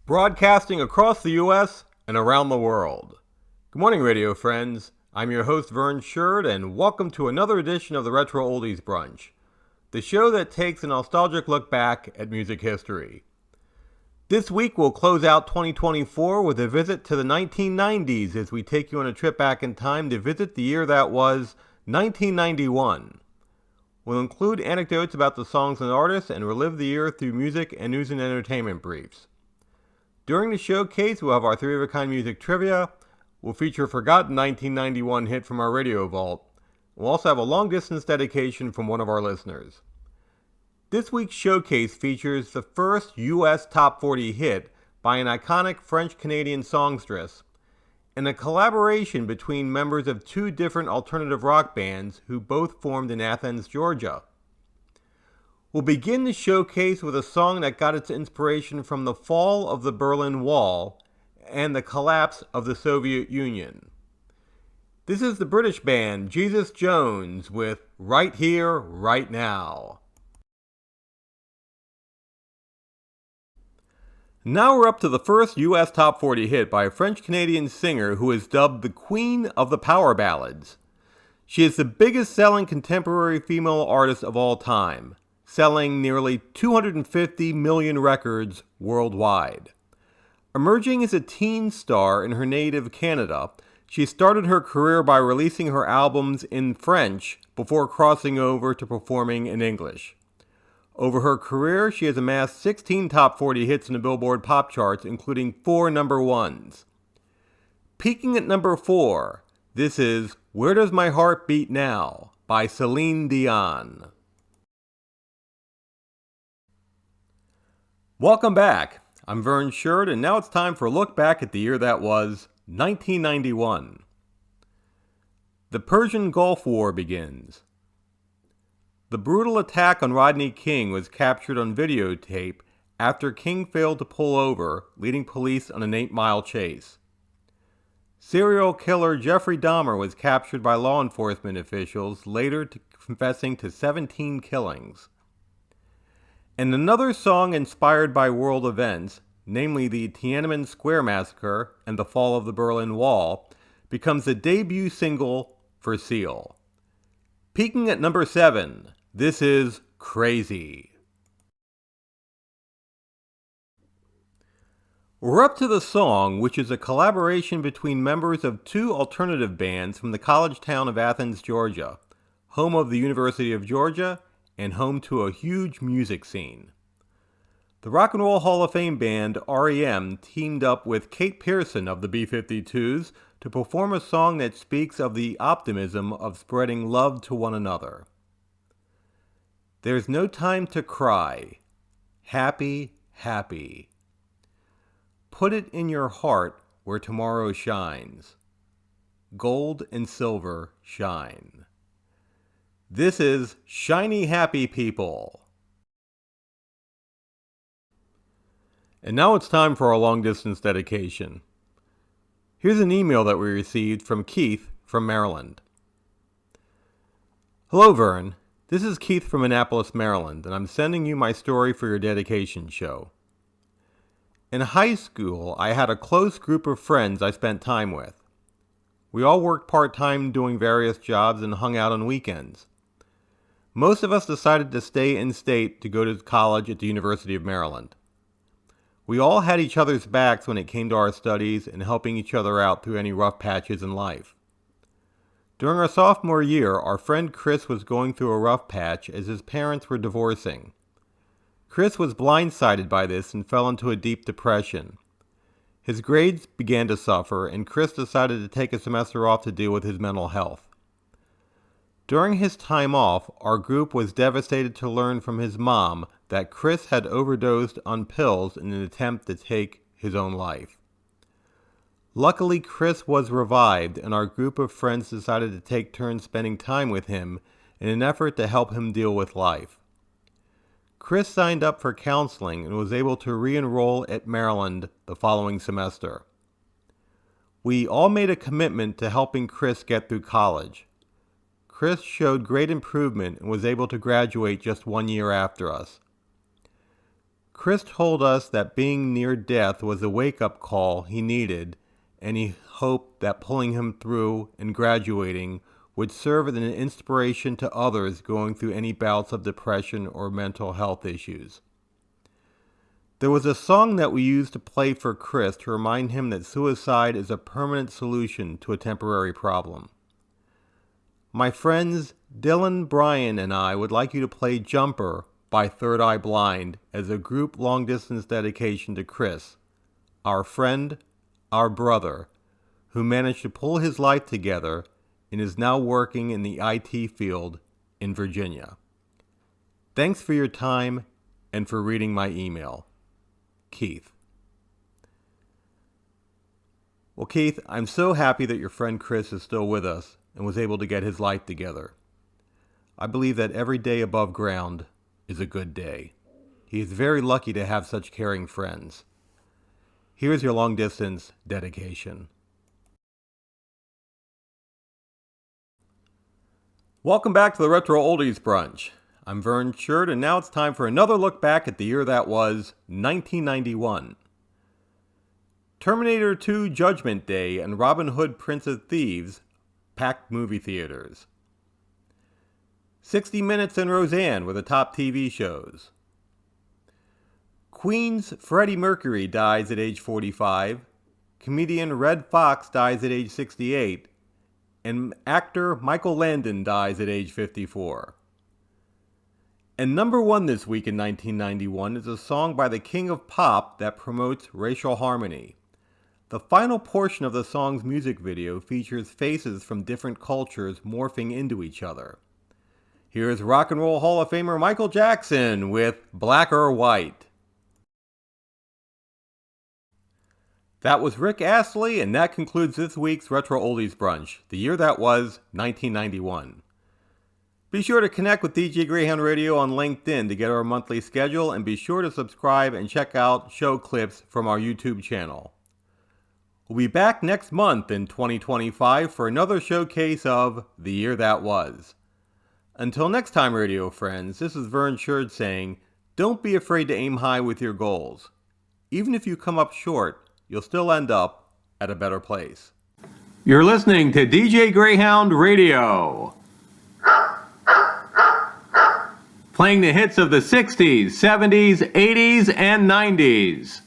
Broadcasting across the U.S. and around the world. Good morning, radio friends. I'm your host, Vern Sherd, and welcome to another edition of the Retro Oldies Brunch, the show that takes a nostalgic look back at music history. This week, we'll close out 2024 with a visit to the 1990s as we take you on a trip back in time to visit the year that was 1991. We'll include anecdotes about the songs and artists and relive the year through music and news and entertainment briefs. During the showcase, we'll have our three-of-a-kind music trivia. We'll feature a forgotten 1991 hit from our radio vault. We'll also have a long-distance dedication from one of our listeners. This week's showcase features the first U.S. Top 40 hit by an iconic French-Canadian songstress, and a collaboration between members of two different alternative rock bands who both formed in Athens, Georgia. We'll begin the showcase with a song that got its inspiration from the fall of the Berlin Wall and the collapse of the Soviet Union. This is the British band Jesus Jones with Right Here, Right Now. Now we're up to the first U.S. Top 40 hit by a French-Canadian singer who is dubbed the Queen of the Power Ballads. She is the biggest selling contemporary female artist of all time, selling nearly 250 million records worldwide. Emerging as a teen star in her native Canada, she started her career by releasing her albums in French before crossing over to performing in English. Over her career, she has amassed 16 top 40 hits in the Billboard Pop Charts, including 4 number ones. Peaking at number 4, this is Where Does My Heart Beat Now by Celine Dion. Welcome back. I'm Vern Sherd, and now it's time for a look back at the year that was 1991. The Persian Gulf War begins. The brutal attack on Rodney King was captured on videotape after King failed to pull over, leading police on an 8-mile chase. Serial killer Jeffrey Dahmer was captured by law enforcement officials, later confessing to 17 killings. And another song inspired by world events, namely the Tiananmen Square Massacre and the fall of the Berlin Wall, becomes the debut single for Seal. Peaking at number 7, this is Crazy. We're up to the song, which is a collaboration between members of two alternative bands from the college town of Athens, Georgia, home of the University of Georgia and home to a huge music scene. The Rock and Roll Hall of Fame band R.E.M. teamed up with Kate Pierson of the B-52s to perform a song that speaks of the optimism of spreading love to one another. There's no time to cry. Happy, happy. Put it in your heart where tomorrow shines. Gold and silver shine. This is Shiny Happy People. And now it's time for our long-distance dedication. Here's an email that we received from Keith from Maryland. Hello, Vern. This is Keith from Annapolis, Maryland, and I'm sending you my story for your dedication show. In high school, I had a close group of friends I spent time with. We all worked part-time doing various jobs and hung out on weekends. Most of us decided to stay in state to go to college at the University of Maryland. We all had each other's backs when it came to our studies and helping each other out through any rough patches in life. During our sophomore year, our friend Chris was going through a rough patch as his parents were divorcing. Chris was blindsided by this and fell into a deep depression. His grades began to suffer, and Chris decided to take a semester off to deal with his mental health. During his time off, our group was devastated to learn from his mom that Chris had overdosed on pills in an attempt to take his own life. Luckily, Chris was revived, and our group of friends decided to take turns spending time with him in an effort to help him deal with life. Chris signed up for counseling and was able to re-enroll at Maryland the following semester. We all made a commitment to helping Chris get through college. Chris showed great improvement and was able to graduate just 1 year after us. Chris told us that being near death was a wake-up call he needed, and he hoped that pulling him through and graduating would serve as an inspiration to others going through any bouts of depression or mental health issues. There was a song that we used to play for Chris to remind him that suicide is a permanent solution to a temporary problem. My friends Dylan, Brian, and I would like you to play Jumper by Third Eye Blind as a group long-distance dedication to Chris, our friend, our brother, who managed to pull his life together and is now working in the IT field in Virginia. Thanks for your time and for reading my email. Keith. Well, Keith, I'm so happy that your friend Chris is still with us and was able to get his life together. I believe that every day above ground is a good day. He is very lucky to have such caring friends. Here's your long-distance dedication. Welcome back to the Retro Oldies Brunch. I'm Vern Sherd, and now it's time for another look back at the year that was 1991. Terminator 2 Judgment Day and Robin Hood Prince of Thieves packed movie theaters. 60 Minutes and Roseanne were the top TV shows. Queen's Freddie Mercury dies at age 45, comedian Red Fox dies at age 68, and actor Michael Landon dies at age 54. And number one this week in 1991 is a song by the King of Pop that promotes racial harmony. The final portion of the song's music video features faces from different cultures morphing into each other. Here's Rock and Roll Hall of Famer Michael Jackson with Black or White. That was Rick Astley, and that concludes this week's Retro Oldies Brunch, the year that was 1991. Be sure to connect with DJ Greyhound Radio on LinkedIn to get our monthly schedule, and be sure to subscribe and check out show clips from our YouTube channel. We'll be back next month in 2025 for another showcase of the year that was. Until next time, radio friends, this is Vern Sherd saying, don't be afraid to aim high with your goals. Even if you come up short, you'll still end up at a better place. You're listening to DJ Greyhound Radio, playing the hits of the 60s, 70s, 80s, and 90s.